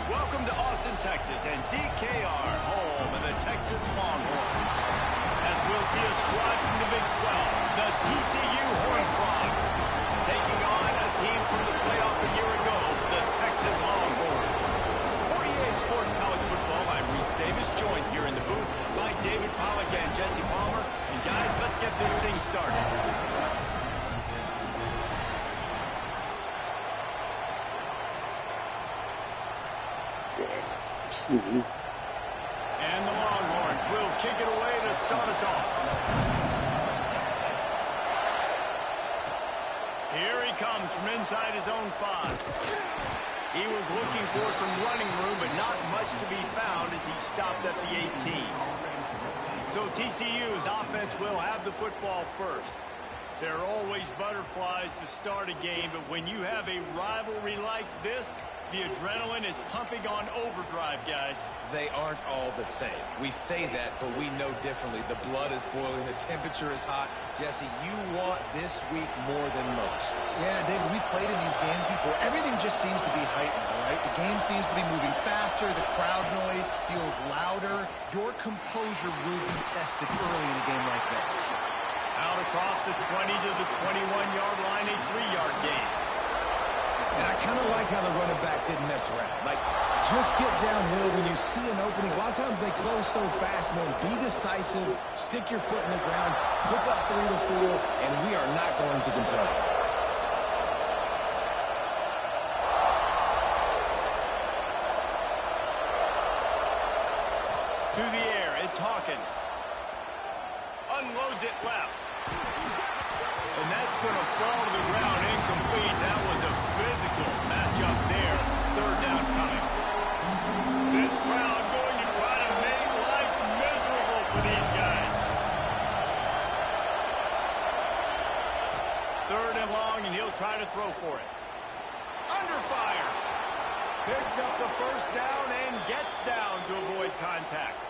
Welcome to Austin, Texas, and DKR, home of the Texas Longhorns. As we'll see a squad from the Big 12, the TCU Horned Frogs, taking on a team from the playoff a year ago, the Texas Longhorns. For EA Sports College Football, I'm Reese Davis, joined here in the booth by David Pollack and Jesse Palmer. And guys, let's get this thing started. And the Longhorns will kick it away to start us off. Here he comes from inside his own 5. He was looking for some running room, but not much to be found as he stopped at the 18. So TCU's offense will have the football first. There are always butterflies to start a game, but when you have a rivalry like this, the adrenaline is pumping on overdrive, guys. They aren't all the same. We say that, but we know differently. The blood is boiling. The temperature is hot. Jesse, you want this week more than most. Yeah, David, we played in these games before. Everything just seems to be heightened, all right? The game seems to be moving faster. The crowd noise feels louder. Your composure will be tested early in a game like this. Out across the 20 to the 21-yard line, a 3-yard gain. And I kind of like how the running back didn't mess around. Like, just get downhill when you see an opening. A lot of times they close so fast, man. Be decisive, stick your foot in the ground, pick up 3 to 4, and we are not going to complain. To the air, it's Hawkins. Unloads it left. And that's going to fall to the ground incomplete. That was a physical matchup there. Third down coming. This crowd going to try to make life miserable for these guys. Third and long, and he'll try to throw for it. Under fire. Picks up the first down and gets down to avoid contact.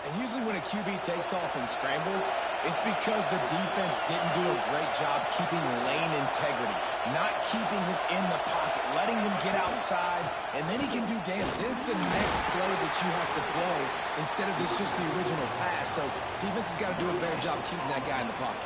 And usually when a QB takes off and scrambles, it's because the defense didn't do a great job keeping lane integrity, not keeping him in the pocket, letting him get outside, and then he can do damage. It's the next play that you have to play instead of this just the original pass. So defense has got to do a better job keeping that guy in the pocket.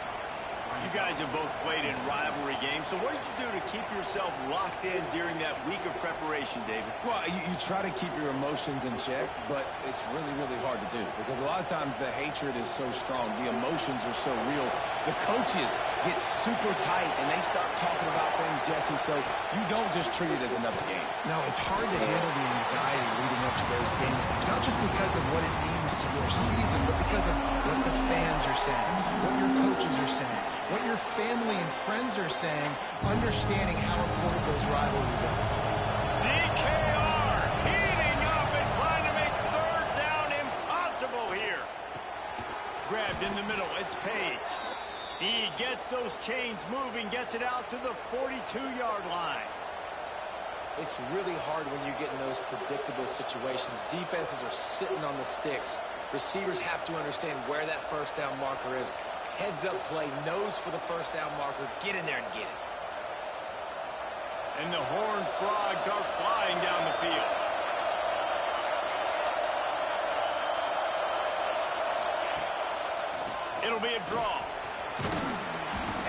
You guys have both played in rivalry games, so what did you do to keep yourself locked in during that week of preparation, David? Well, you try to keep your emotions in check, but it's really, really hard to do because a lot of times the hatred is so strong. The emotions are so real. The coaches get super tight, and they start talking about things, Jesse, so you don't just treat it as another game. No, it's hard to handle the anxiety leading up to those games, not just because of what it means to your season, but because of what the fans are saying, what your coaches are saying, what your family and friends are saying, understanding how important those rivalries are. DKR heating up and trying to make third down impossible here. Grabbed in the middle, it's Page. He gets those chains moving, gets it out to the 42-yard line. It's really hard when you get in those predictable situations. Defenses are sitting on the sticks. Receivers have to understand where that first down marker is. Heads-up play, nose for the first down marker. Get in there and get it. And the Horned Frogs are flying down the field. It'll be a draw.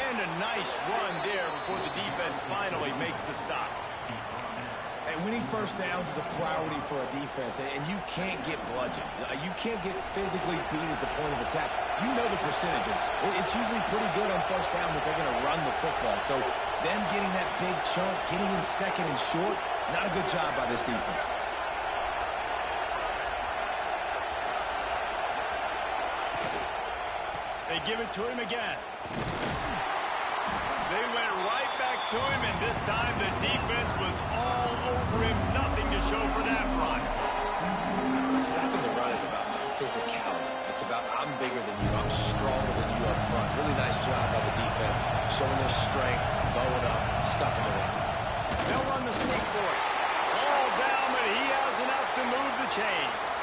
And a nice run there before the defense finally makes the stop. And winning first downs is a priority for a defense, and you can't get bludgeoned. You can't get physically beat at the point of attack. You know the percentages. It's usually pretty good on first down that they're going to run the football. So them getting that big chunk, getting in second and short, not a good job by this defense. They give it to him again. They went right back to him, and this time the defense was all over him. Nothing to show for that run. Stopping the run is about physicality. It's about I'm bigger than you, I'm stronger than you up front. Really nice job by the defense, showing their strength, bowing up, stuffing the run. They'll run the sneak for it. All down, but he has enough to move the chains.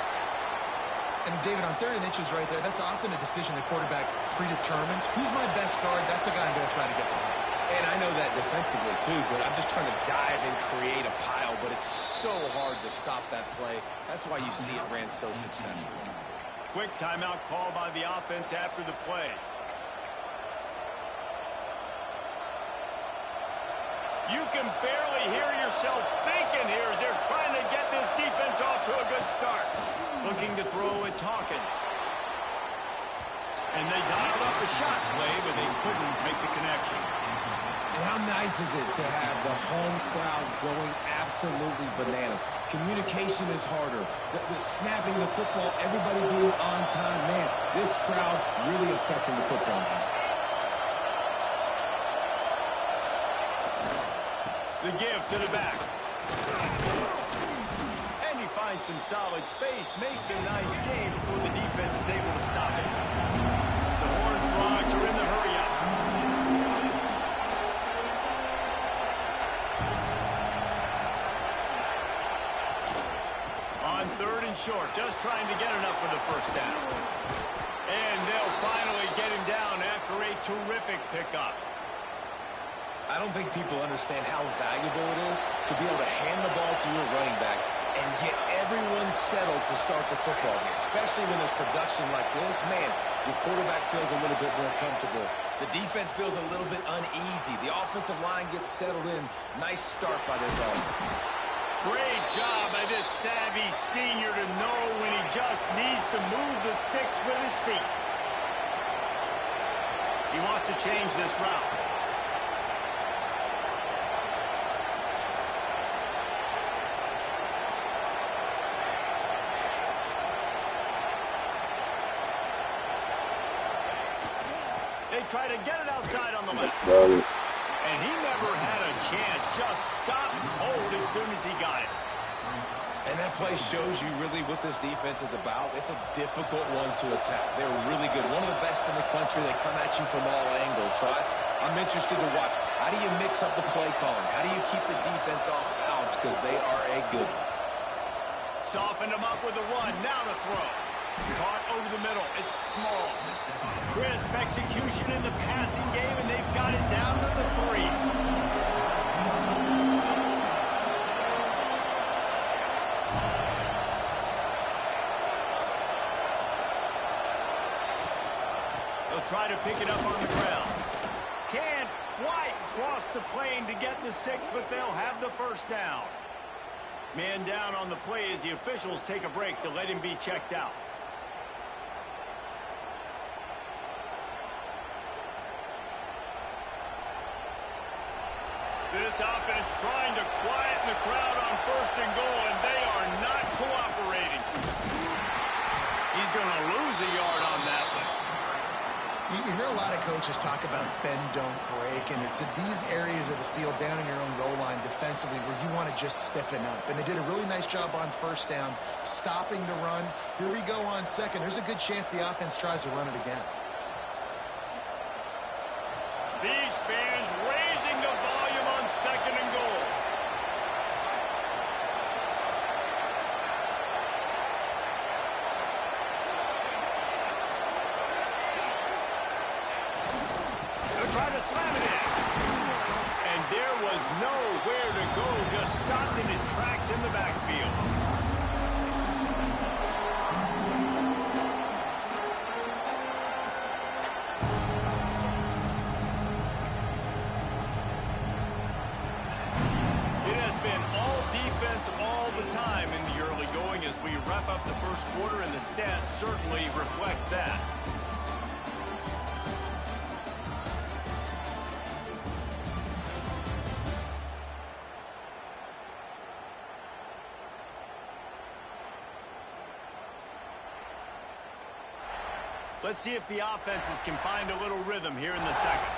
And David, on 3rd and inches right there, that's often a decision the quarterback predetermines. Who's my best guard? That's the guy I'm going to try to get behind. And I know that defensively too, but I'm just trying to dive and create a pile, but it's so hard to stop that play. That's why you see it ran so successfully. Quick timeout call by the offense after the play. You can barely hear yourself thinking here as they're trying to get this defense off to a good start. Looking to throw, it's Hawkins. And they dialed up a shot play, but they couldn't make the connection. And how nice is it to have the home crowd going absolutely bananas? Communication is harder. The snapping the football, everybody being on time. Man, this crowd really affecting the football game. The give to the back. And he finds some solid space, makes a nice game before the defense is able to stop it. The Horned Frogs are in the hurry-up. On 3rd and short, just trying to get enough for the first down. And they'll finally get him down after a terrific pickup. I don't think people understand how valuable it is to be able to hand the ball to your running back and get everyone settled to start the football game, especially when there's production like this. Man, your quarterback feels a little bit more comfortable. The defense feels a little bit uneasy. The offensive line gets settled in. Nice start by this offense. Great job by this savvy senior to know when he just needs to move the sticks with his feet. He wants to change this route. They try to get it outside on the left. And he never had a chance. Just stopped cold as soon as he got it. And that play shows you really what this defense is about. It's a difficult one to attack. They're really good. One of the best in the country. They come at you from all angles. So I'm interested to watch. How do you mix up the play calling? How do you keep the defense off balance? Because they are a good one. Softened him up with a run. Now to throw. Caught over the middle. It's small. Crisp execution in the passing game, and they've got it down to the 3. They'll try to pick it up on the ground. Can't quite cross the plane to get the 6, but they'll have the first down. Man down on the play as the officials take a break to let him be checked out. This offense trying to quieten the crowd on 1st and goal, and they are not cooperating. He's going to lose a yard on that one. You hear a lot of coaches talk about bend, don't break, and it's in these areas of the field down in your own goal line defensively where you want to just stiffen up. And they did a really nice job on 1st down, stopping the run. Here we go on 2nd. There's a good chance the offense tries to run it again. These fans raising the volume on 2nd and goal. They're trying to slam it in. And there was nowhere to go, just stopped in his tracks in the backfield. All the time in the early going as we wrap up the 1st quarter, and the stats certainly reflect that. Let's see if the offenses can find a little rhythm here in the 2nd.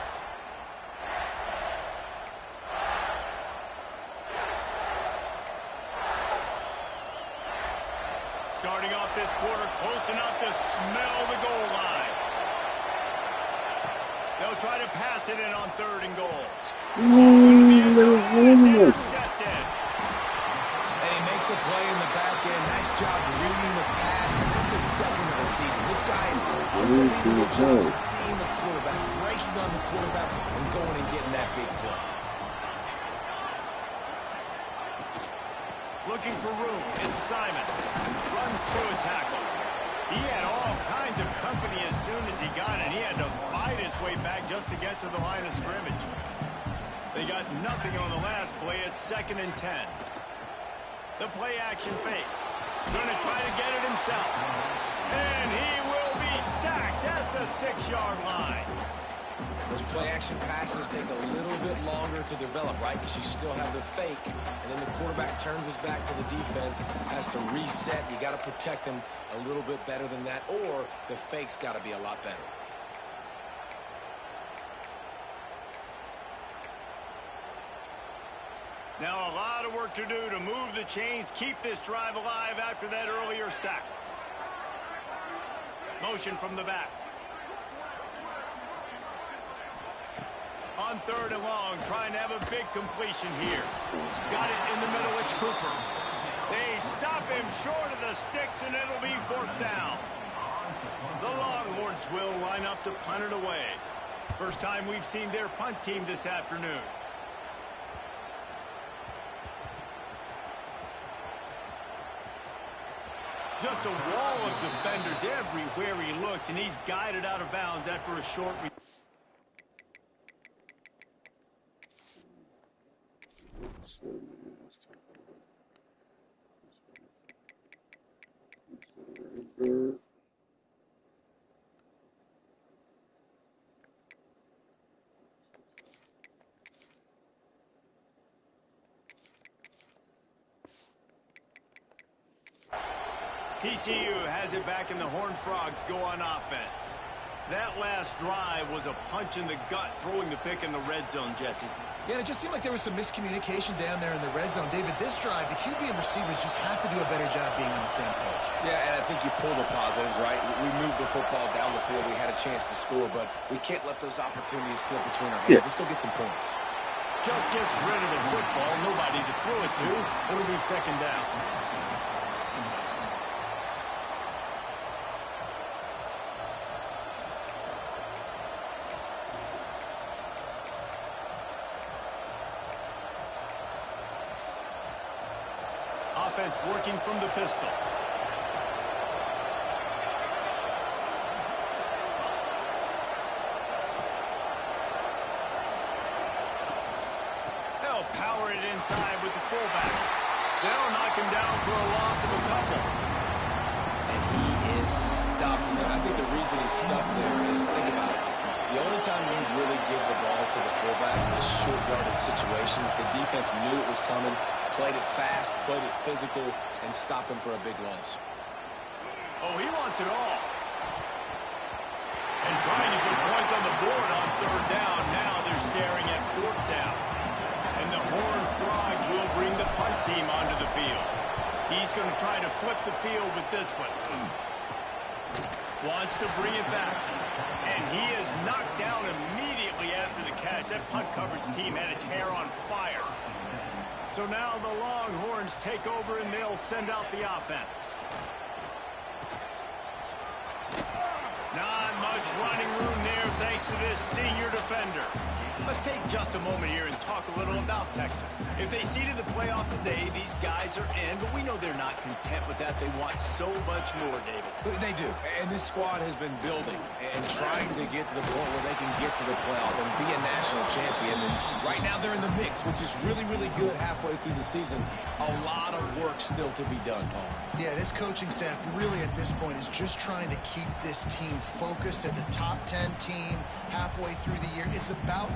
Starting off this quarter close enough to smell the goal line. They'll try to pass it in on 3rd and goal. It's intercepted. And he makes a play in the back end. Nice job reading the pass, and that's his second of the season. This guy, unbelievable job seeing the quarterback, breaking on the quarterback, and going and getting that big play. Looking for room, it's Simon. Runs through a tackle. He had all kinds of company as soon as he got it. He had to fight his way back just to get to the line of scrimmage. They got nothing on the last play. It's 2nd and 10. The play action fake. Going to try to get it himself. And he will be sacked at the 6-yard line. Those play-action passes take a little bit longer to develop, right? Because you still have the fake, and then the quarterback turns his back to the defense, has to reset. You got to protect him a little bit better than that, or the fake's got to be a lot better. Now a lot of work to do to move the chains, keep this drive alive after that earlier sack. Motion from the back. On 3rd and long, trying to have a big completion here. Got it in the middle, it's Cooper. They stop him short of the sticks, and it'll be 4th down. The Longhorns will line up to punt it away. First time we've seen their punt team this afternoon. Just a wall of defenders everywhere he looks, and he's guided out of bounds after a short... TCU has it back, and the Horned Frogs go on offense. That last drive was a punch in the gut, throwing the pick in the red zone, Jesse. Yeah, and it just seemed like there was some miscommunication down there in the red zone. David, this drive, the QB and receivers just have to do a better job being on the same page. Yeah, and I think you pull the positives, right? We moved the football down the field. We had a chance to score, but we can't let those opportunities slip between our hands. Let's go get some points. Just gets rid of the football. Nobody to throw it to. It'll be 2nd down. Offense working from the pistol. They'll power it inside with the fullback. They'll knock him down for a loss of a couple. And he is stuffed. And I think the reason he's stuffed there is, think about it. The only time you really give the ball to the fullback is short-yarded situations. The defense knew it was coming, played it fast, played it physical, and stopped him for a big loss. Oh, he wants it all. And trying to get points on the board on 3rd down. Now they're staring at 4th down. And the Horned Frogs will bring the punt team onto the field. He's going to try to flip the field with this one. Wants to bring it back. And he is knocked down immediately after the catch. That punt coverage team had its hair on fire. So now the Longhorns take over, and they'll send out the offense. Not much running room there thanks to this senior defender. Let's take just a moment here and talk a little about Texas. If they seeded the playoff today, these guys are in, but we know they're not content with that. They want so much more, David. They do, and this squad has been building and trying to get to the point where they can get to the playoff and be a national champion. And right now they're in the mix, which is really, really good halfway through the season. A lot of work still to be done, Paul. Yeah, this coaching staff really at this point is just trying to keep this team focused as a top 10 team halfway through the year. It's about...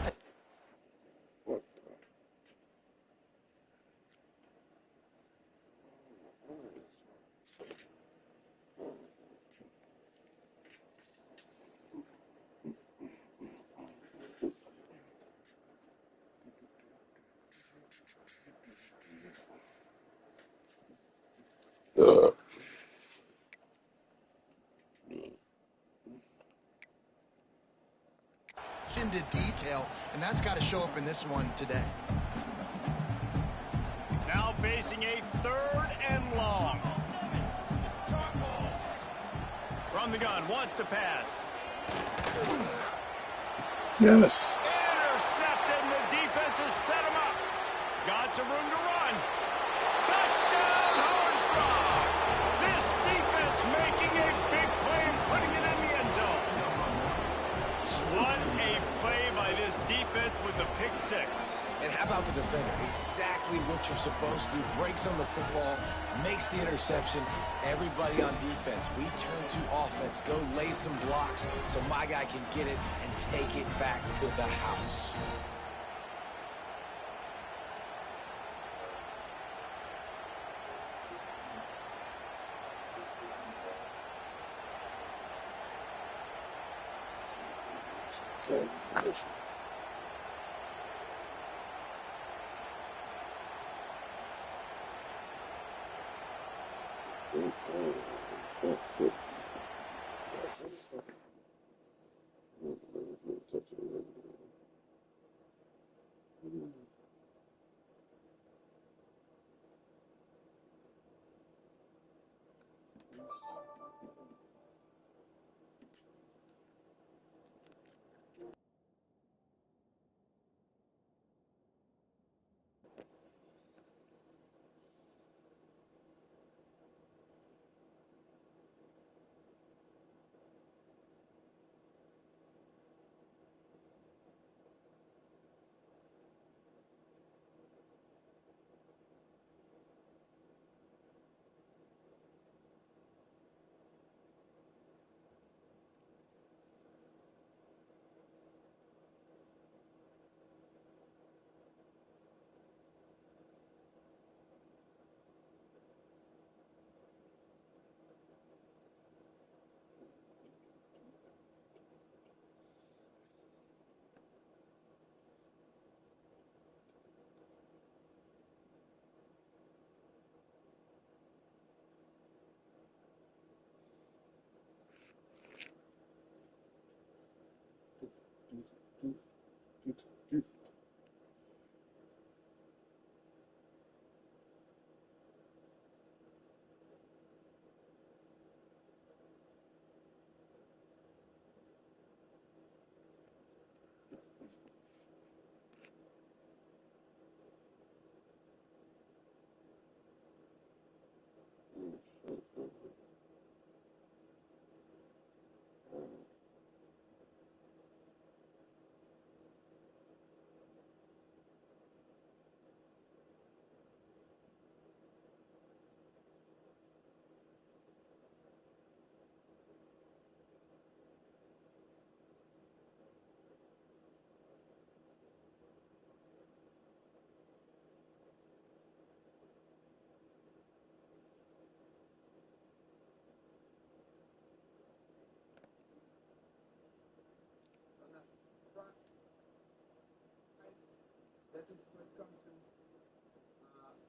into detail, and that's got to show up in this one today. Now facing a 3rd and long. From the gun, wants to pass. Yes. Intercepted, and the defense has set him up. Got some room to run. Touchdown, Horned Frog! This defense making a big play and putting it in the end zone. What a play by this defense with the pick 6. And how about the defender? Exactly what you're supposed to. Breaks on the football, makes the interception. Everybody on defense, we turn to offense. Go lay some blocks so my guy can get it and take it back to the house.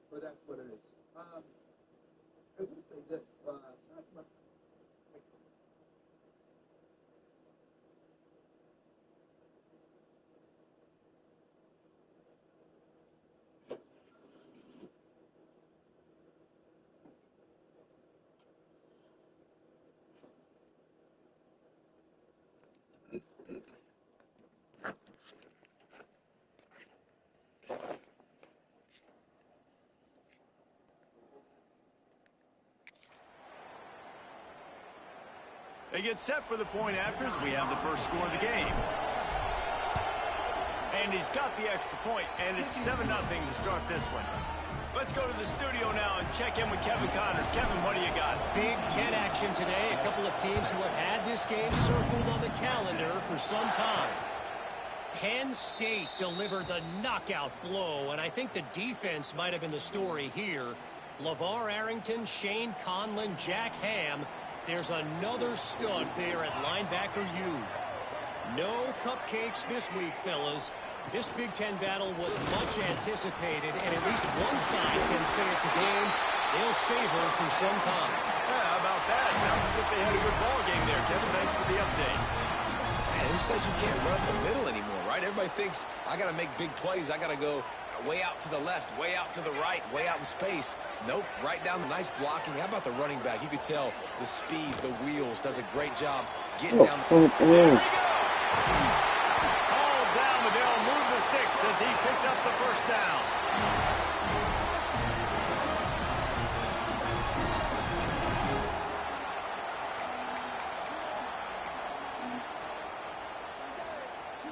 But that's what it is. I will say this. They get set for the point afters. We have the first score of the game. And he's got the extra point, and it's 7-0 to start this one. Let's go to the studio now and check in with Kevin Connors. Kevin, what do you got? Big Ten action today. A couple of teams who have had this game circled on the calendar for some time. Penn State delivered the knockout blow, and I think the defense might have been the story here. LeVar Arrington, Shane Conlon, Jack Ham. There's another stud there at linebacker U. No cupcakes this week, fellas. This Big Ten battle was much anticipated, and at least one side can say it's a game they'll savor for some time. Yeah, how about that? Sounds as if they had a good ball game there. Kevin, thanks for the update. Man, who says you can't run the middle anymore, right? Everybody thinks I got to make big plays. I got to go way out to the left, way out to the right, way out in space. Nope, right down the nice blocking. How about the running back? You could tell the speed, the wheels, does a great job getting down. There we go. Called down, but they'll move the sticks as he picks up the first down.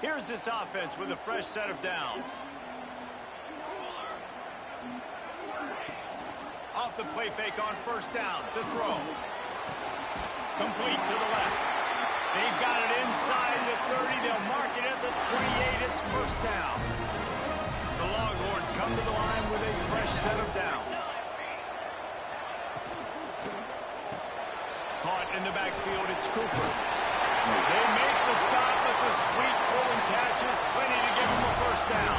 Here's this offense with a fresh set of downs. Off the play fake on first down. The throw. Complete to the left. They've got it inside the 30. They'll mark it at the 28. It's first down. The Longhorns come to the line with a fresh set of downs. Caught in the backfield. It's Cooper. They make the stop, but the sweet pulling catch is plenty to give them a first down.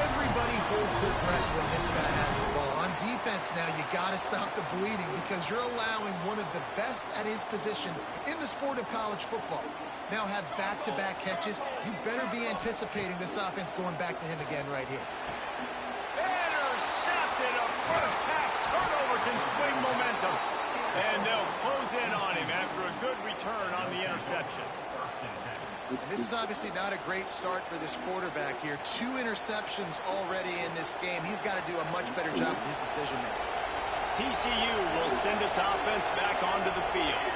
Everybody holds their breath when this guy has the ball. On defense now, you got to stop the bleeding because you're allowing one of the best at his position in the sport of college football. Now have back-to-back catches. You better be anticipating this offense going back to him again right here. Intercepted. A first half turnover can swing momentum. And they'll close in on him after a good return on the interception. And this is obviously not a great start for this quarterback here. 2 interceptions already in this game. He's got to do a much better job with his decision-making. TCU will send its offense back onto the field.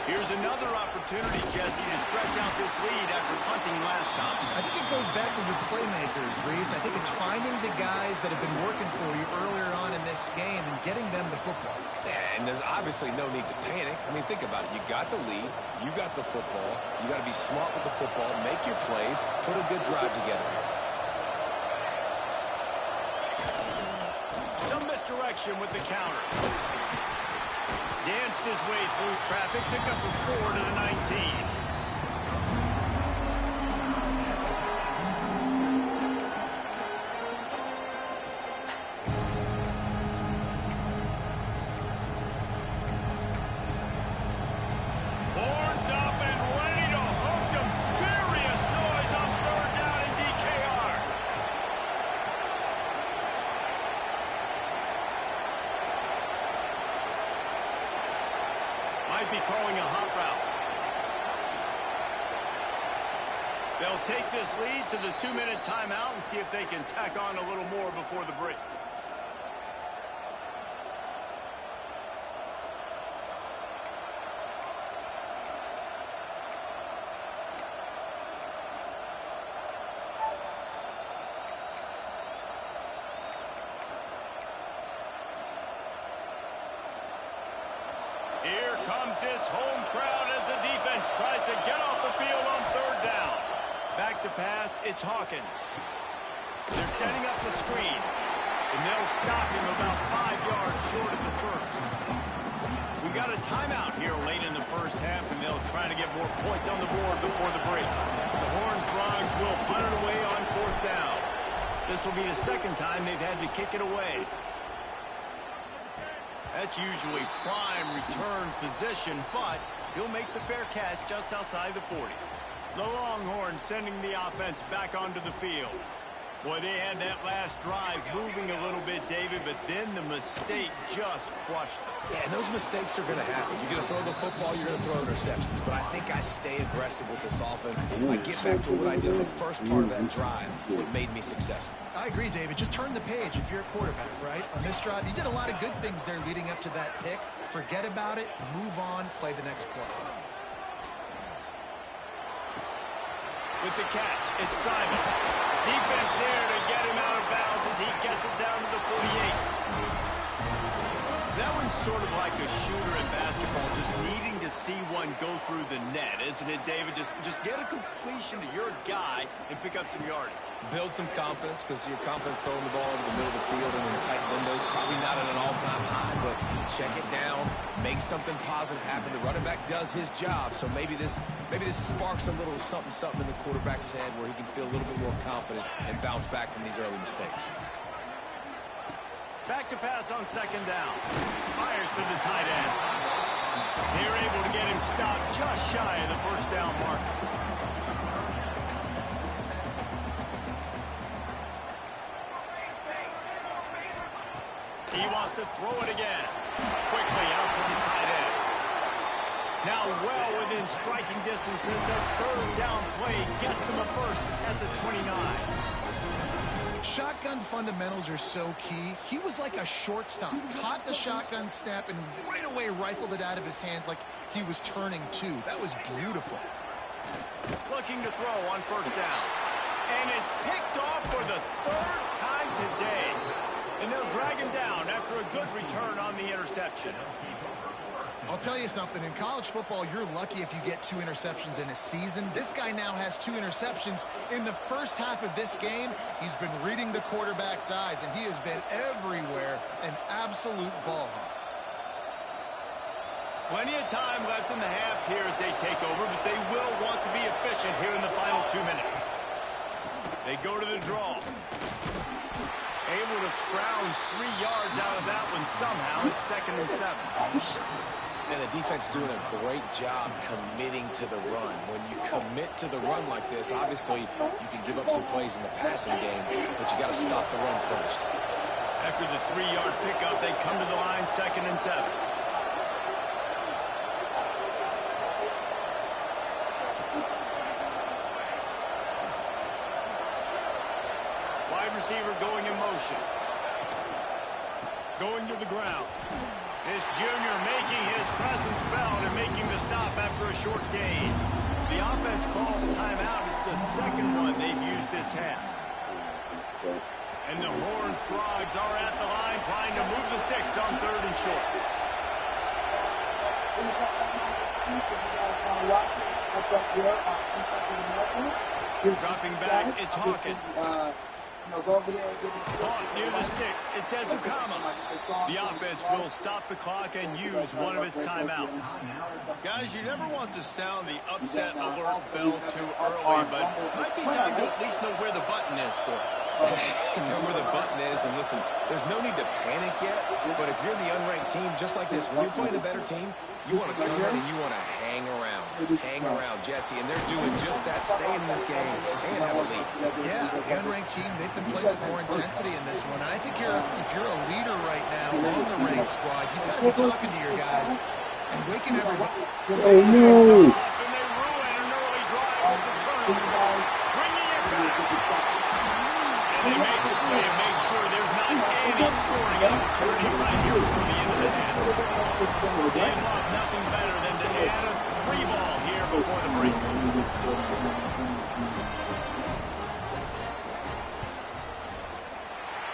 Here's another opportunity, Jesse, to stretch out this lead after punting last time. I think it goes back to your playmakers, Reese. I think it's finding the guys that have been working for you earlier on in this game and getting them the football. And there's obviously no need to panic. I mean, think about it. You got the lead. You got the football. You got to be smart with the football. Make your plays. Put a good drive together. Some misdirection with the counter. Danced his way through traffic. Pick up a 4 to the 19. Be calling a hot route. They'll take this lead to the 2-minute timeout and see if they can tack on a little more before the break. Here comes this home crowd as the defense tries to get off the field on third down. Back to pass, it's Hawkins. They're setting up the screen, and they'll stop him about 5 yards short of the first. We got a timeout here late in the first half, and they'll try to get more points on the board before the break. The Horned Frogs will punt it away on fourth down. This will be the second time they've had to kick it away. That's usually prime return position, but he'll make the fair catch just outside the 40. The Longhorns sending the offense back onto the field. Boy, they had that last drive moving a little bit, David, but then the mistake just crushed them. Yeah, and those mistakes are going to happen. You're going to throw the football, you're going to throw interceptions. But I think I stay aggressive with this offense. I get back to what I did on the first part of that drive, what made me successful. I agree, David. Just turn the page if you're a quarterback, right? On this drive, you did a lot of good things there leading up to that pick. Forget about it, move on, play the next play. With the catch, it's Simon. Defense there to get him out of bounds as he gets it down to the 48. That one's sort of like a shooter in basketball, just needing to see one go through the net, isn't it, David? Just get a completion to your guy and pick up some yardage. Build some confidence, because your confidence throwing the ball over the middle of the field and in tight windows, probably not at an all-time high, but check it down, make something positive happen. The running back does his job, so maybe this sparks a little something in the quarterback's head where he can feel a little bit more confident and bounce back from these early mistakes. Back to pass on second down. Fires to the tight end. They're able to get him stopped just shy of the first down mark. He wants to throw it again. Quickly out to the tight end. Now well within striking distances. A third down play gets him a first at the 29. Shotgun fundamentals are so key. He was like a shortstop. Caught the shotgun snap and right away rifled it out of his hands like he was turning two. That was beautiful. Looking to throw on first down. And it's picked off for the third time today. And they'll drag him down after a good return on the interception. I'll tell you something. In college football, you're lucky if you get 2 interceptions in a season. This guy now has 2 interceptions. In the first half of this game, he's been reading the quarterback's eyes, and he has been everywhere, an absolute ball hawk. Plenty of time left in the half here as they take over, but they will want to be efficient here in the final 2 minutes. They go to the draw. Able to scrounge 3 yards out of that one somehow. It's 2nd and 7. And the defense doing a great job committing to the run. When you commit to the run like this, obviously you can give up some plays in the passing game, but you got to stop the run first. After the 3-yard pickup, they come to the line, 2nd and 7. Wide receiver going in motion. Going to the ground. This junior making his presence felt and making the stop after a short gain. The offense calls timeout. It's the second one they've used this half. And the Horned Frogs are at the line trying to move the sticks on 3rd and short. Dropping back, it's Hawkins. Caught near the sticks. It's Ezukama. The offense will stop the clock and use one of its timeouts. Guys, you never want to sound the upset alert bell too early, but it might be time to at least know where the button is for it. Know where the button is, and listen, there's no need to panic yet, but if you're the unranked team, just like this, when you're playing a better team, you want to come in and you want to hang around, Jesse, and they're doing just that, staying in this game and have a lead. Yeah, the unranked team, they've been playing with more intensity in this one, and I think if you're a leader right now on the ranked squad, you've got to be talking to your guys and waking everybody. Oh, no! And they ruin an early drive with the turnover, bringing it back. And they make the play and make sure there's not any scoring opportunity right here before the end of the half. They want nothing better than to add a 3-ball here before the break.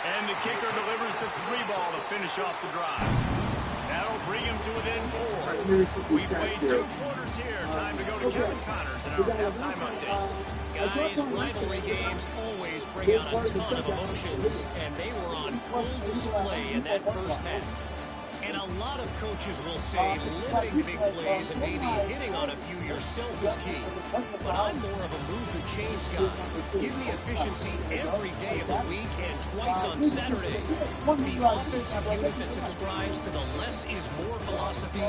And the kicker delivers the 3-ball to finish off the drive. That'll bring him to within 4. We played 2 quarters here. Time to go to Kevin Connors in our halftime update. Guys, rivalry games always bring out a ton of emotions, and they were on full display in that first half. And a lot of coaches will say limiting big plays and maybe hitting on a few yourself is key. But I'm more of a move the chains guy. Give me efficiency every day of the week and twice on Saturday. The offensive unit that subscribes to the less is more philosophy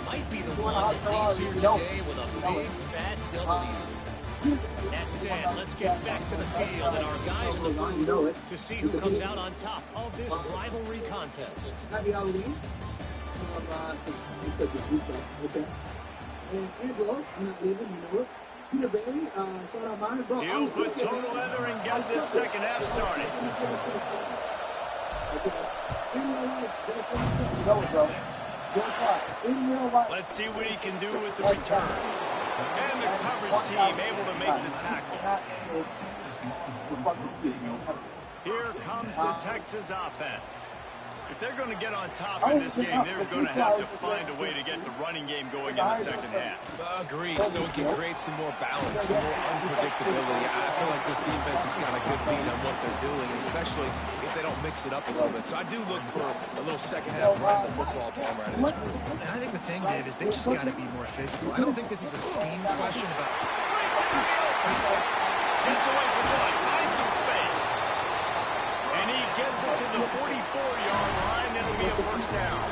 might be the one that leaves here today with a big fat W. That said, let's get back to the field and our guys in the booth to see who comes out on top of this rivalry contest. He'll put total leather and get this second half started. Let's see what he can do with the return. And the coverage team able to make the tackle. Here comes the Texas offense. If they're going to get on top in this game, they're going to have to find a way to get the running game going in the second half. Agreed, so we can create some more balance, some more unpredictability. I feel like this defense has got a good beat on what they're doing, especially if they don't mix it up a little bit. So I do look for a little second half run the football Palmer out of this group. And I think the thing, Dave, is they just got to be more physical. I don't think this is a scheme question about... Gets away from one, finds some space. And he gets it to the 44-yard line. It'll be a first down.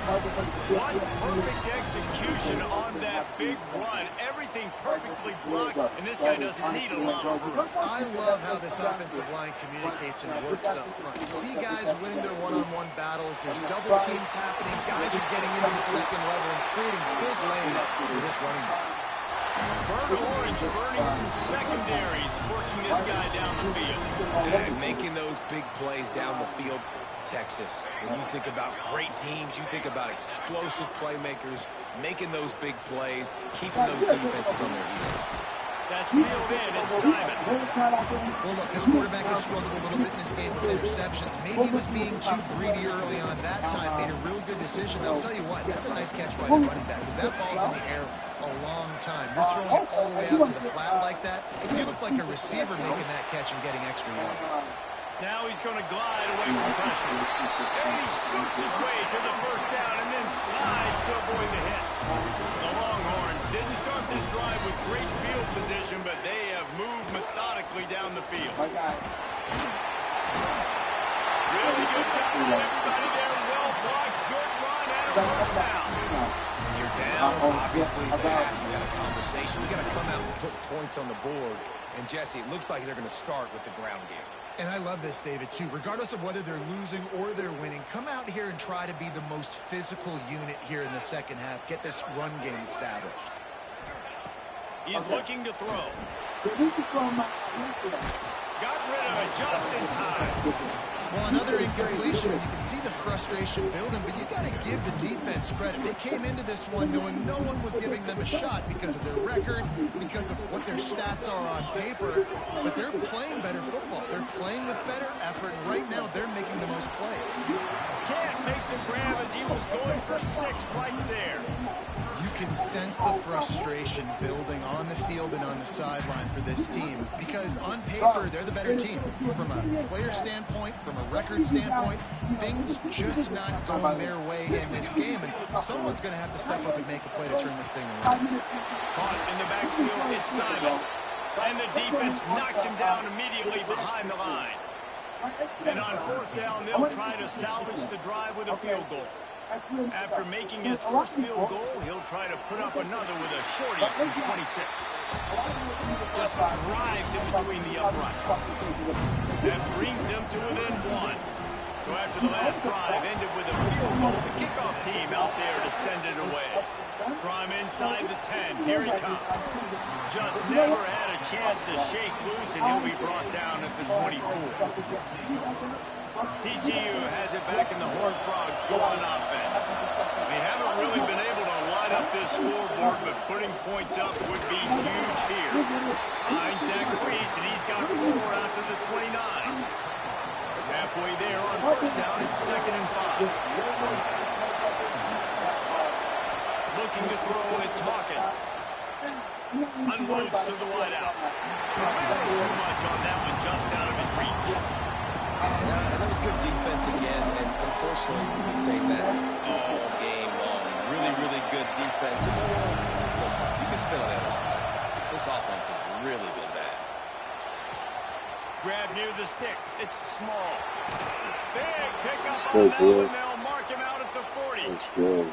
One perfect execution on that big run. Everything perfectly blocked, and this guy doesn't need a lot of room. I love how this offensive line communicates and works up front. You see guys winning their one-on-one battles. There's double teams happening. Guys are getting into the second level and creating big lanes for this running back. Burnt Orange burning some secondaries, working this guy down the field. And making those big plays down the field. Texas, when you think about great teams, you think about explosive playmakers, making those big plays, keeping those defenses on their heels. That's reeled in, and Simon. Well, look, this quarterback has struggled a little bit in this game with interceptions. Maybe he was being too greedy early on that time, made a real good decision. I'll tell you what, that's a nice catch by the running back, because that ball's in the air a long time. You're throwing it all the way out to the flat like that. You look like a receiver making that catch and getting extra yards. Now he's going to glide away from pressure. And he scoots his way to the first down and then slides to avoid the hit. The Longhorns didn't start this drive with great field position, but they have moved methodically down the field. Really good job by everybody there. Well blocked, good run, and a first down. You're down, obviously that. You got a conversation. You got to come out and put points on the board. And Jesse, it looks like they're going to start with the ground game. And I love this, David, too. Regardless of whether they're losing or they're winning, come out here and try to be the most physical unit here in the second half. Get this run game established. He's looking to throw. Got rid of it just in time. Well, another incompletion, and you can see the frustration building, but you got to give the defense credit. They came into this one knowing no one was giving them a shot because of their record, because of what their stats are on paper, but they're playing better football. They're playing with better effort, and right now they're making the most plays. Can't make the grab as he was going for 6 right there. You can sense the frustration building on the field and on the sideline for this team because on paper, they're the better team. From a player standpoint, from a record standpoint, things just not going their way in this game, and someone's going to have to step up and make a play to turn this thing around. Caught in the backfield, it's Simon. And the defense knocks him down immediately behind the line. And on 4th down, they'll try to salvage the drive with a field goal. After making his first field goal, he'll try to put up another with a shorty from 26. Just drives in between the uprights. That brings him to within 1. So after the last drive ended with a field goal, the kickoff team out there to send it away. From inside the 10, here he comes. Just never had a chance to shake loose, and he'll be brought down at the 24. TCU has it back, and the Horned Frogs go on offense. They haven't really been able to light up this scoreboard, but putting points up would be huge here. Finds Zach Reese, and he's got 4 out to the 29. Halfway there on first down, it's 2nd and 5. Looking to throw, it's Hawkins. Unloads to the wideout. A little too much on that one, just out of his reach. And that was good defense again, and unfortunately, we've been saying that all game long. Really, really good defense. And listen, you can spin on the other side. This offense has really been bad. Grab near the sticks. It's small. Big pickup on that one. They'll mark him out at the 40. That's good.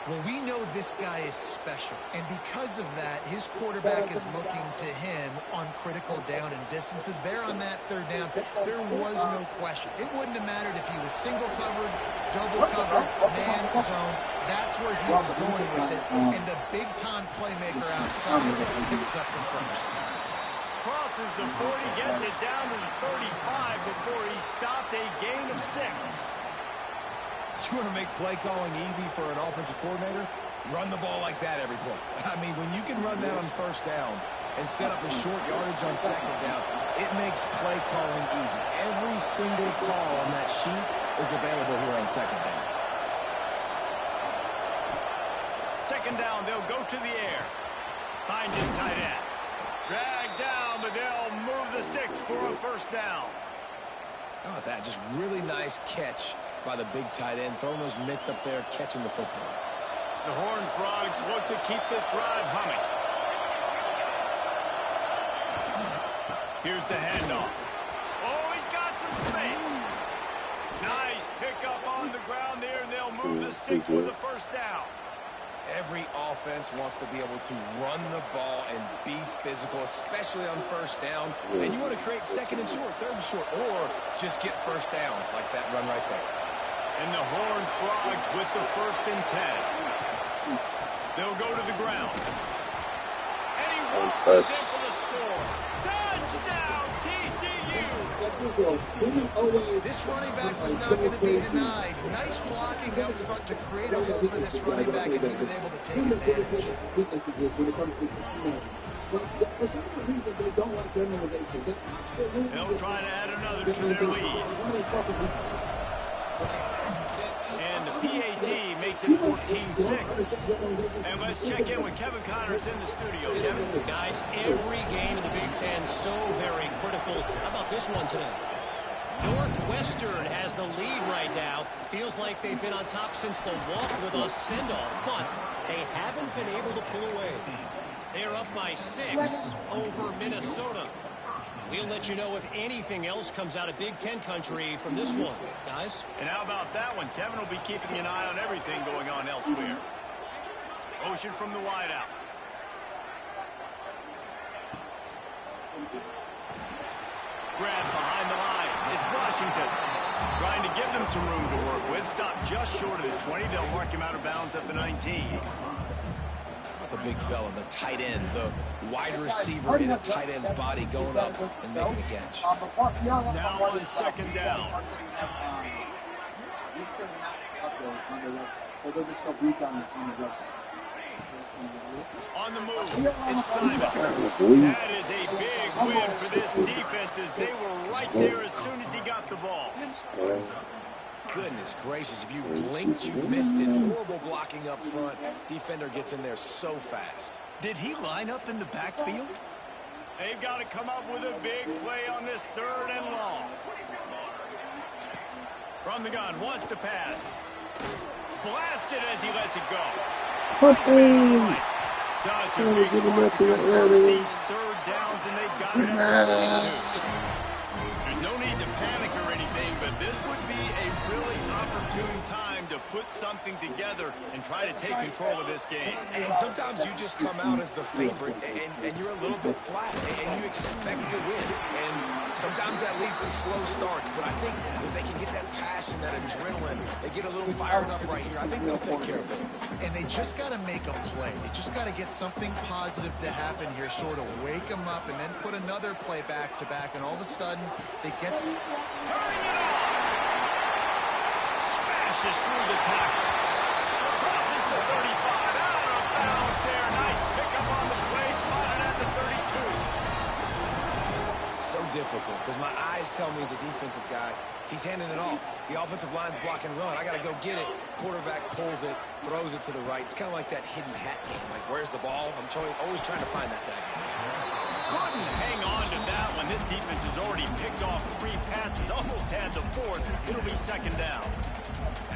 Well, we know this guy is special, and because of that, his quarterback is looking to him on critical down and distances. There on that 3rd down, there was no question. It wouldn't have mattered if he was single covered, double covered, man zone. That's where he was going with it, and the big-time playmaker outside picks up the first. Crosses the 40, gets it down to the 35 before he stopped a gain of 6. You want to make play calling easy for an offensive coordinator? Run the ball like that every play. I mean, when you can run that on first down and set up a short yardage on 2nd down, it makes play calling easy. Every single call on that sheet is available here on 2nd down. 2nd down, they'll go to the air. Find his tight end. Drag down, but they'll move the sticks for a first down. How about that? Just really nice catch by the big tight end, throwing those mitts up there, catching the football. The Horned Frogs look to keep this drive humming. Here's the handoff. Oh, he's got some space. Nice pickup on the ground there, and they'll move the sticks with a first down. Every offense wants to be able to run the ball and be physical, especially on first down. And you want to create second and short, third and short, or just get first downs like that run right there. And the Horned Frogs with the 1st and 10. They'll go to the ground. And he walks in for the score. Touchdown, TCU! This running back was not going to be denied. Nice blocking up front to create a hole for this running back, and he was able to take advantage. They'll try to add another to their lead. And the PAT makes it 14-6. And let's check in with Kevin Connors in the studio. Kevin? Guys, every game in the Big Ten so very critical. How about this one today? Northwestern has the lead right now. Feels like they've been on top since the walk with a send-off, but they haven't been able to pull away. They're up by 6 over Minnesota. We'll let you know if anything else comes out of Big Ten country from this one, guys. And how about that one? Kevin will be keeping an eye on everything going on elsewhere. Motion from the wideout. Grab behind the line. It's Washington. Trying to give them some room to work with. Stop just short of the 20. They'll mark him out of bounds at the 19. The big fella, the tight end, the wide receiver in a tight end's body going up and making the catch. Now on 2nd down. On the move, it's Simon. That is a big win for this defense as they were right there as soon as he got the ball. Goodness gracious, if you blinked, you missed it. Horrible blocking up front. Defender gets in there so fast. Did he line up in the backfield? They've got to come up with a big play on this 3rd and long. From the gun, wants to pass. Blasted as he lets it go. Such a big mark to convert these 3rd downs, and they've got it at the 42. There's no need to panic or anything, but this would be a really opportune time to put something together and try to take control of this game. And sometimes you just come out as the favorite, and you're a little bit flat, and you expect to win. And sometimes that leads to slow starts, but I think if they can get that passion, that adrenaline, they get a little fired up right here, I think they'll take care of business. And they just got to make a play. They just got to get something positive to happen here, sort of wake them up, and then put another play back-to-back, and all of a sudden, they get... Turning it on! Smashes through the tackle. Crosses the 35. Out of bounds there. Nice pickup on the play. Spotted at the 32. So difficult, because my eyes tell me as a defensive guy, he's handing it off. The offensive line's blocking run. I got to go get it. Quarterback pulls it, throws it to the right. It's kind of like that hidden hat game. Like, where's the ball? I'm always trying to find that guy. Couldn't hang on to that one. This defense has already picked off 3 passes, almost had the 4th. It'll be 2nd down.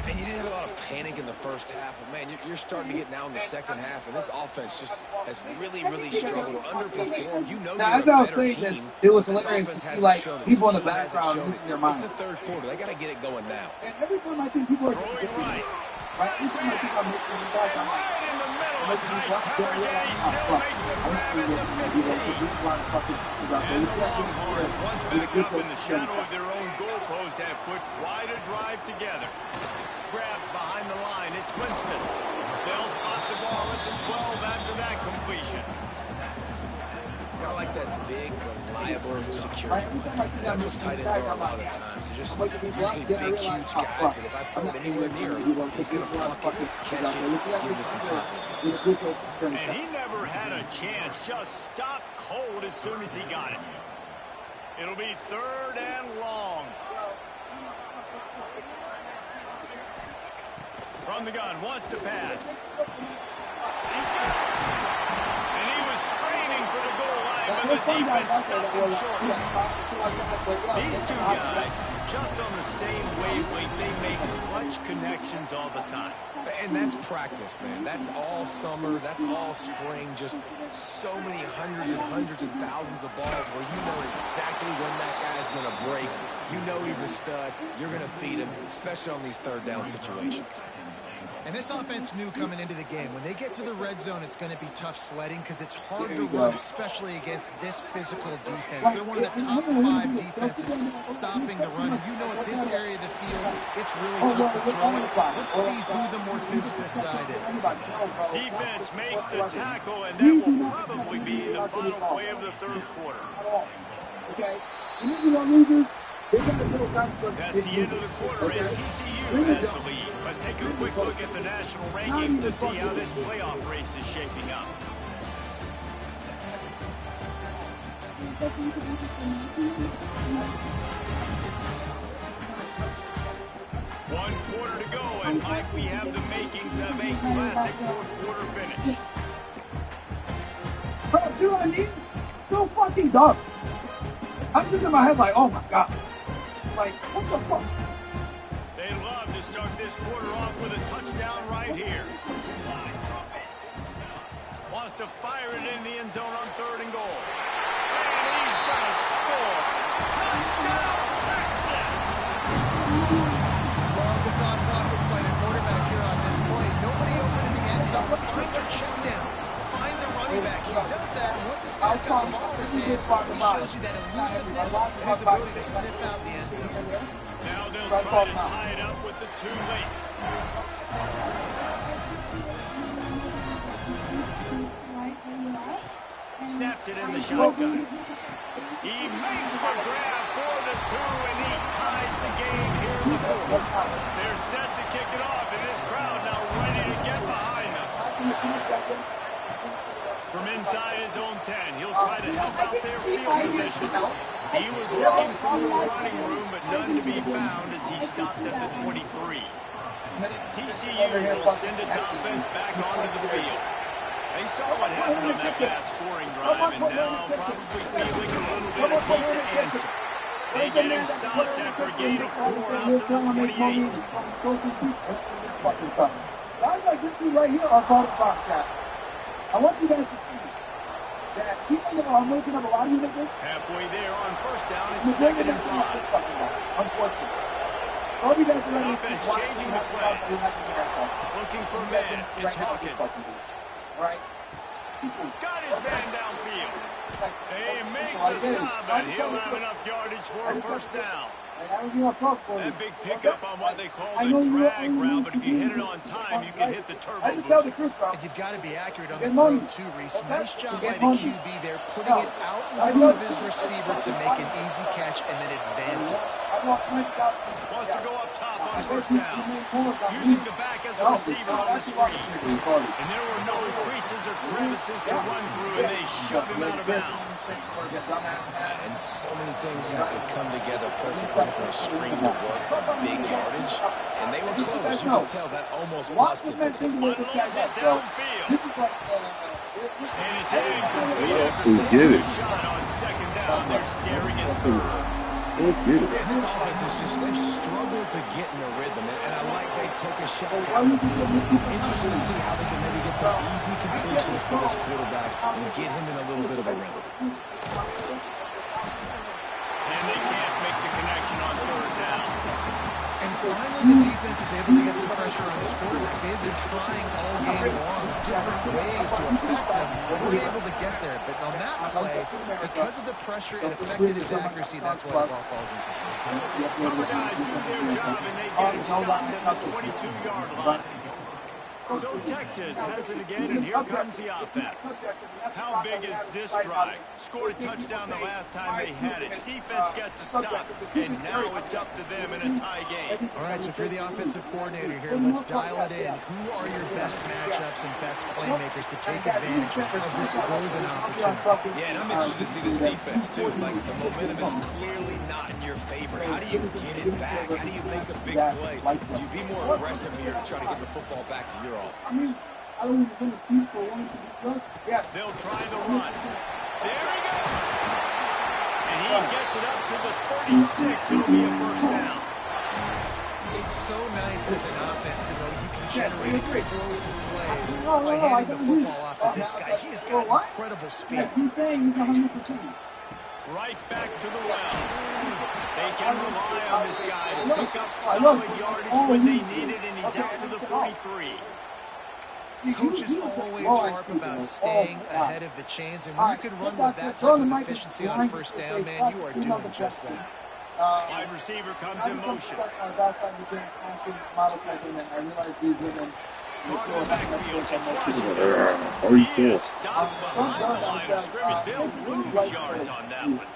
And you didn't have a lot of panic in the first half, but man, you're starting to get now in the second half, and this offense just has really, really struggled, underperformed. You know you're a better team. It was hilarious to see like people in the background losing their mind. It's the 3rd quarter. They got to get it going now. And every time I think people are Throwing right. every time I think I'm making the back, I'm like, Right in the middle of tight coverage, and he still makes the grab at the 15. And the Longhorns, once back up in the shadow of their own goalpost, have put quite a drive together. Grab behind the line. It's Winston. They'll spot the ball at the 12 after that completion. I like that big, reliable security. That's what tight ends are a lot of the times. They're just usually big, huge guys that if I throw it anywhere near him, he's going to pluck it, catch it, give me some positive. And he never had a chance. Just stopped cold as soon as he got it. It'll be 3rd and long. From the gun, wants to pass. He's got it. And he was straining for the goal line, but the defense stopped him short. These 2 guys, just on the same wavelength, they make clutch connections all the time. And that's practice, man. That's all summer. That's all spring. Just so many hundreds and thousands of balls where you know exactly when that guy's going to break. You know he's a stud. You're going to feed him, especially on these 3rd down situations. And this offense knew coming into the game, when they get to the red zone, it's going to be tough sledding because it's hard to run, especially against this physical defense. They're one of the top 5 defenses stopping the run. And you know, at this area of the field, it's really tough to throw it. Let's see who the more physical side is. Defense makes the tackle, and that will probably be the final play of the third quarter. That's the end of the quarter, and TCU has the lead. Let's take a quick look at the national rankings to see how this playoff race is shaping up. One quarter to go, and Mike, we have the makings of a classic fourth quarter finish. Bro, see what I mean? So fucking dumb. I'm just in my head like, oh my god. Like, what the fuck? They love to start this quarter off with a touchdown right here. Wants to fire it in the end zone on 3rd and goal. And he's going to score. Touchdown, Texas! Love the thought process by the quarterback here on this play. Nobody open in the end zone. Find your check down. Find the running back. He does that, and once this guy's got the ball in his hands, he shows you that elusiveness and his ability to sniff out the end zone. Now they'll try to tie it up with the 2 late. Snapped it in the shotgun. He makes the grab for the 2, and he ties the game here in the 4th. They're set to kick it off, and this crowd now ready to get behind them. From inside his own 10, he'll try to help out their field position. He was looking for more running room, but none to be found as he stopped at the 23. TCU will send its offense back onto the field. They saw what happened on that last scoring drive, and now probably feeling a little bit of heat to answer. They get him stopped after a gain of 4 out to the 28. Guys like this dude right here are part of Bobcat. I want you guys to see that even though I'm looking at a lot of you like this, halfway there on 1st down, it's 2nd and 5. Unfortunately. All you guys are ready to Offense see changing the play. Looking for man. It's Hawkins. Right? Got his man downfield. They make the stop, but he'll have enough yardage for a 1st down. That big pickup on what they call the drag route, but if you hit it on time, you can hit the turbo booster. And you've got to be accurate on the throw, too, Reese. Nice job by the QB there, putting it out in front of his receiver to make an easy catch and then advance it. Wants to go up top on 1st down. Using the back as a receiver on the screen. And there were no creases or crevices to run through, and they shoved him out of bounds. And so many things have to come together perfectly for a screen to work for big yardage. And they were close. You can tell that almost busted. Unloads it downfield. And it's incomplete after taking a shot on 2nd down. They're staring at 3rd. And this offense is just, they've struggled to get in a rhythm. And I like they take a shot down the field. Interested to see how they can maybe get some easy completions for this quarterback and get him in a little bit of a rhythm. And they can't make the connection on 3rd down. And finally, the defense is able to get some pressure on this quarterback. They've been trying all game long different ways to affect him. Weren't able to get there. But on that play, because of the pressure, it affected his accuracy. That's why the ball falls in. Cover guys do their job, and they get him stopped at the 22-yard line. So Texas has it again, and here comes the offense. How big is this drive? Scored a touchdown the last time they had it. Defense gets a stop, and now it's up to them in a tie game. All right, so if you're the offensive coordinator here, let's dial it in. Who are your best matchups and best playmakers to take advantage of this golden opportunity? Yeah, and I'm interested to see this defense, too. Like, the momentum is clearly not in your favor. How do you get it back? How do you make a big play? Do you be more aggressive here to try to get the football back to your offense? They'll try the run. There he goes. And he gets it up to the 36. It'll be a 1st down. It's so nice as an offense to know you can generate explosive plays by handing the football off to this guy. He has got incredible speed. Right back to the well. They can rely on this guy to pick up solid yardage when they need it, and he's out to the 43. Coaches always harp about staying ahead of the chains, and when you can run with that type of efficiency on first down, man, you are doing just that. Wide receiver comes in motion. Going to the backfield, it's Washington. He is stopped behind the line of scrimmage. They'll lose yards on that one.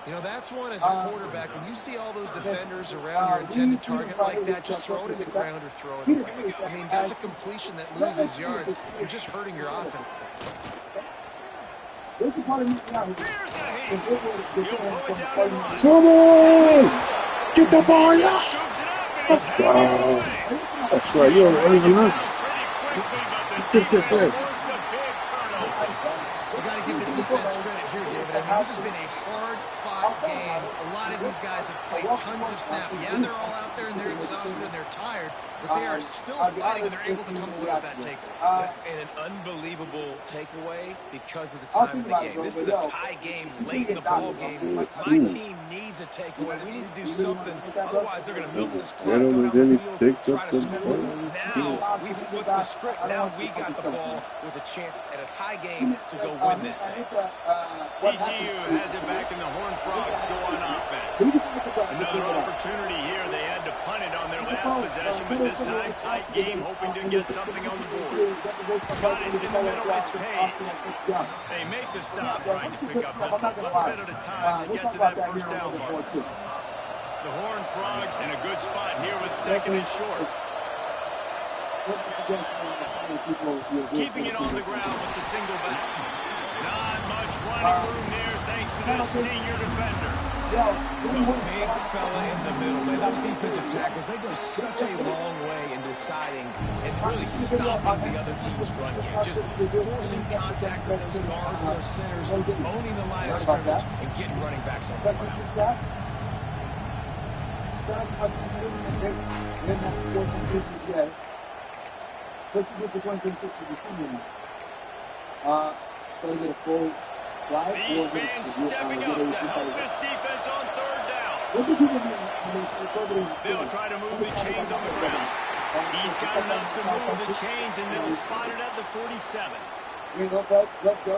You know, that's one as a quarterback. When you see all those defenders around your intended target like that, just throw it in the ground or throw it away. I mean, that's a completion that loses yards. You're just hurting your offense there. Here's a hit. He'll pull it down and run. Come on! Get the ball, yeah! Scoops it up, and Let's he's go! heading away. That's right, you're earning us. Pretty quickly, but the Think this defense is. forced a big turnover. We got to give the defense credit here, David. I mean, this has been a hard-fought game. A lot of these guys have played tons of snaps. Yeah, they're all out there and they're exhausted and they're tired, but they are still fighting and they're able to come away with that takeaway. And an unbelievable takeaway because of the time of the game. This is a tie game late in the ball game. My team needs a takeaway. We need to do something. Otherwise, they're going to milk this clock, go down the field, try to score. Now, we flipped the script. Now we got the ball with a chance at a tie game to go win this thing. TCU has it back, and the Horned Frogs go on offense. Another opportunity here. They had to punt it on their last possession, but this time, tight game, hoping to get something on the board. Got it in the middle, it's Page. They make the stop, trying to pick up just a little bit at a time to get to that first down mark. The Horned Frogs in a good spot here with second and short. Keeping it on the ground with the single back. Not much running room there thanks to this senior defender. The big fella in the middle, man. Those defensive tackles, they go such a long way in deciding and really stopping the other team's run game. Just forcing contact with those guards and those centers, owning the line of scrimmage, and getting running backs on the ground. These fans stepping up to help this defense on third down. They'll try to move the chains on the ground. He's got enough to move the chains, and they'll spot it at the 47.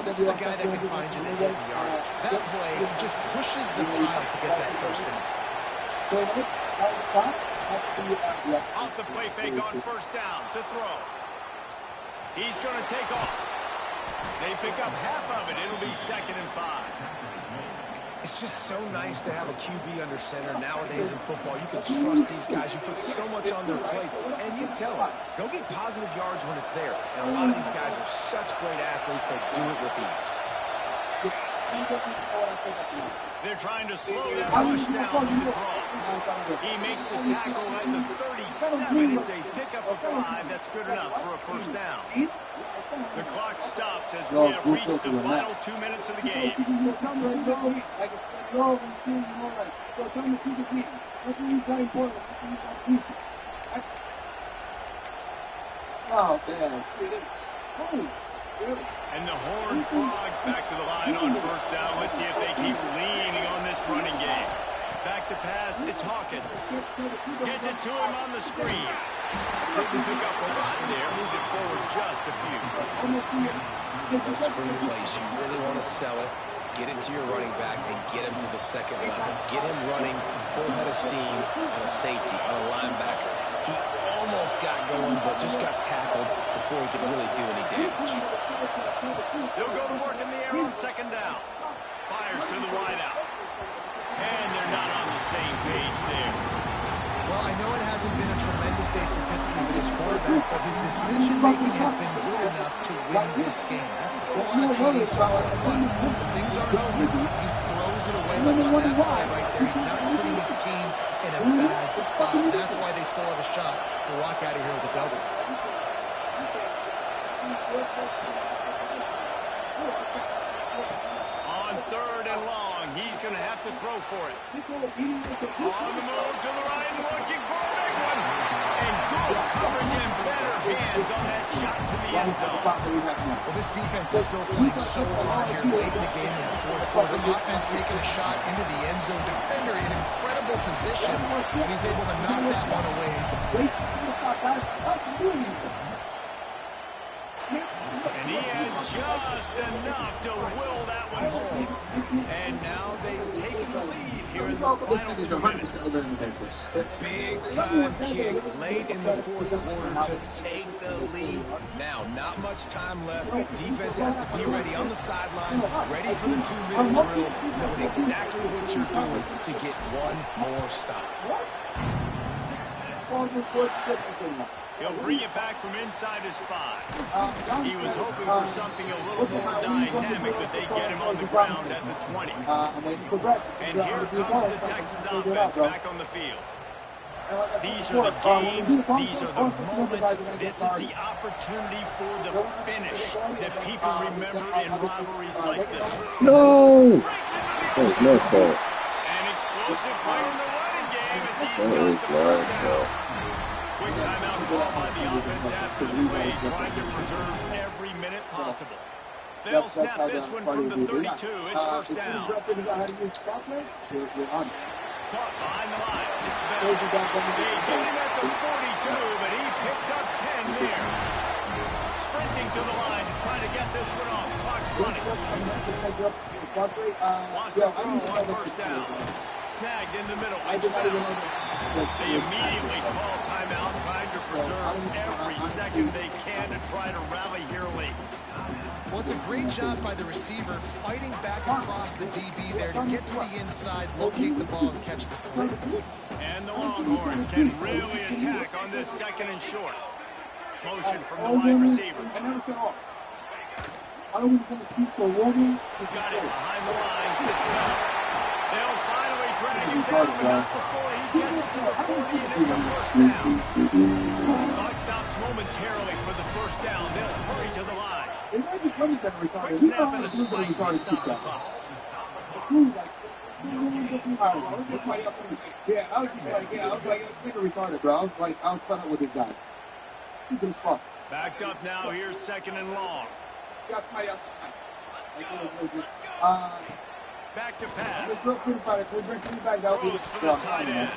This is a guy that can find you the heavy yardage. That play, he just pushes the pile to get that first down. Off the play fake on first down to throw. He's going to take off. They pick up half of it. It'll be 2nd and 5. It's just so nice to have a QB under center nowadays in football. You can trust these guys. You put so much on their plate. And you tell them, go get positive yards when it's there. And a lot of these guys are such great athletes. They do it with ease. They're trying to slow that rush down with the draw. He makes the tackle at the 37. It's a pickup of 5. That's good enough for a first down. The clock stops as we have reached the final 2 minutes of the game. And the Horned Frogs back to the line on first down. Let's see if they keep leaning on this running game. Back to pass, it's Hawkins. Gets it to him on the screen. Couldn't pick up a lot there. Moved it forward just a few. Those screen plays, you really want to sell it. Get it to your running back and get him to the second level. Get him running full head of steam on a safety, on a linebacker. He almost got going, but just got tackled before he could really do any damage. They'll go to work in the air on second down. Fires to the wideout. And they're not on the same page there. Well, I know it hasn't been a tremendous day statistically for this quarterback, but his decision-making has been good enough to win this game. Hasn't thrown a lot of TDs so far, but when things aren't over, he throws it away like on that play right there. He's not putting his team in a bad spot, and that's why they still have a shot to walk out of here with a double. On third and long, he's going to have to throw for it. On the move to the right, looking for a big one. And good coverage and better hands on that shot to the end zone. Well, this defense is still playing so hard here late in the game in the fourth quarter. Offense taking a shot into the end zone. Defender in incredible position, and he's able to knock that one away and complete. And he had just enough to will that one home. And now they've taken the lead here in the final 2 minutes. Big time kick late in the fourth quarter to take the lead. Now, not much time left. Defense has to be ready on the sideline, ready for the 2-minute drill, knowing exactly what you're doing to get one more stop. He'll bring it back from inside his 5. He was hoping for something a little more dynamic, but they get him on the ground at the 20. And here comes the Texas offense back on the field. These are the games, these are the moments, this is the opportunity for the finish that people remember in rivalries like this one. No! Breaks into the open. An explosive play in the running game as he's got the first down. Quick timeout call by the offense after the play, trying to preserve every minute possible. They'll snap this one from the 32. It's first down. Caught behind the line. It's Bell. They get him at the 42, but he picked up 10 there. Sprinting to the line to try to get this one off. Clock's running. Wants to throw on first down. Snagged in the middle. It's Bell. They immediately call timeout, trying to preserve every second they can to try to rally here late. Well, it's a great job by the receiver fighting back across the DB there to get to the inside, locate the ball, and catch the snap. And the Longhorns can really attack on this second and short. Motion from the wide receiver. Got it behind the line. It's Bell. They'll finally drag him down, but not before he gets it to the 40, and it's a first down. Clock stops momentarily for the first down. They'll hurry to the line. Quick snap and a spike to stop the clock. Yeah, I was just like, this nigga retarded, bro. I was fed up with this guy. He's in his spot. Backed up now, here's second and long. Back to pass. Throws for the tight end.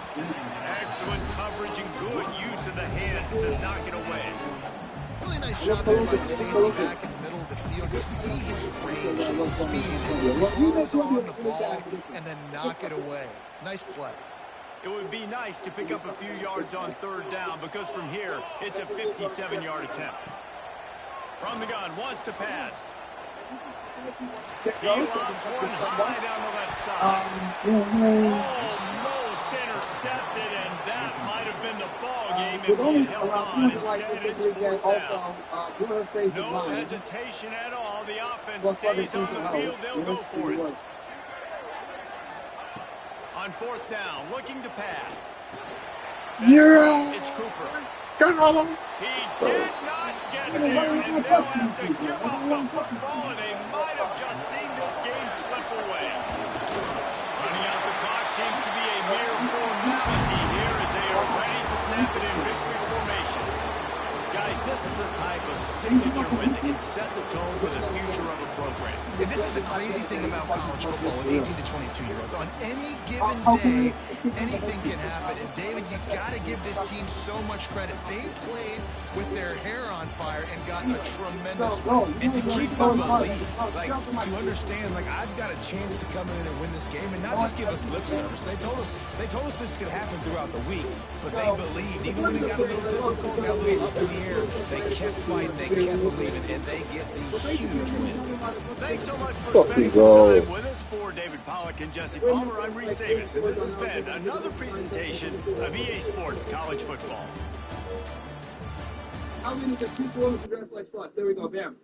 Excellent coverage and good use of the hands to knock it away. Really nice job there by the safety back in the middle of the field. You see his range, his speed, and throws on the ball and then knock it away. Nice play. It would be nice to pick up a few yards on third down because from here, it's a 57-yard attempt. From the gun, wants to pass. He lobs one high down the left side. Almost intercepted, and that might have been the ball game if he had held on. Instead, it's fourth down. No hesitation at all. The offense stays on the field. They'll go for it. On fourth down, looking to pass. Yeah! It's Cooper. Get on him! He did not get there, and they'll have to give up the football, and they might have just seen this game slip away. Running out the clock seems to be a mere formality here as they are ready to snap it in victory formation. Guys, this is a type of signature win that can set the tone for the future of a program. And this is the crazy thing about college football with 18 to 22-year-olds. On any given day, anything can happen. And, David, you've got to give this team so much credit. They played with their hair on fire and got a tremendous win. And to keep the belief, to understand, I've got a chance to come in and win this game and not just give us lip service. They told us this could happen throughout the week, but they believed. Even when it got a little difficult, got a little up in the air, they kept fighting, they kept believing, and they get the huge win. Thanks so much for spending some time with us. For David Pollack and Jesse Palmer, I'm Reese Davis, and this has been another presentation of EA Sports College Football. I'm going to get 2 throws and dress like sluts. There we go, bam.